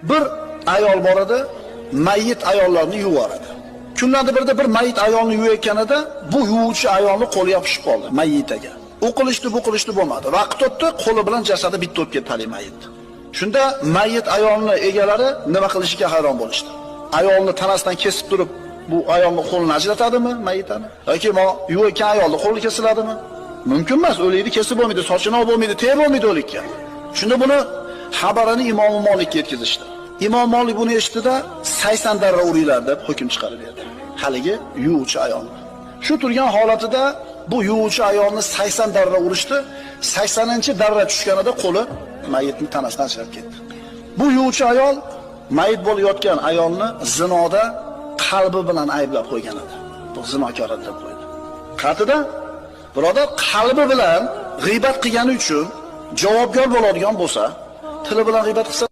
Bir ayol bor edi, mayit ayollarni yuvar edi. Kunlardan birida bir mayit ayolni yuvayotganida bu yuvuvchi ayolni qo'li yopishib qoldi mayitaga. U qilishdi bo'lmadi. Vaqt o'tdi, qo'li bilan jasadi bitta o'tib ketdi hali mayit. Shunda mayit ayolni egalari nima qilishiga hayron bo'lishdi. Ayolni tanasidan kesib turib, bu ayolning qo'lini ajratadimi mayitani? Yoki yuvayotgan ayolning qo'li kesiladimi? Mumkin emas, o'likni kesib bo'lmaydi, sochini olib bo'lmaydi, tegib bo'lmaydi o'likka. Shunda buni xabarini Imom Molikka yetkazishdi. Imom Molik buni eshitdi-da 80 darra uringlar deb hukm chiqarib berdi. Haligi yuvuvchi ayolni. Shu turgan holatida bu yuvuvchi ayolni 80 darra urishdi. 80-darra tushganida qo'li mayitning tanasidan ajrab ketdi. Bu yuvuvchi ayol mayit bo'lib yotgan ayolni zinoda qalbi bilan ayblab qo'ygan edi. Bu zinokor deb qo'ydi. Qatida birodar qalbi bilan g'iybat qilgani uchun javobgar bo'ladigan bo'lsa, tili bilan g'iybat qilsa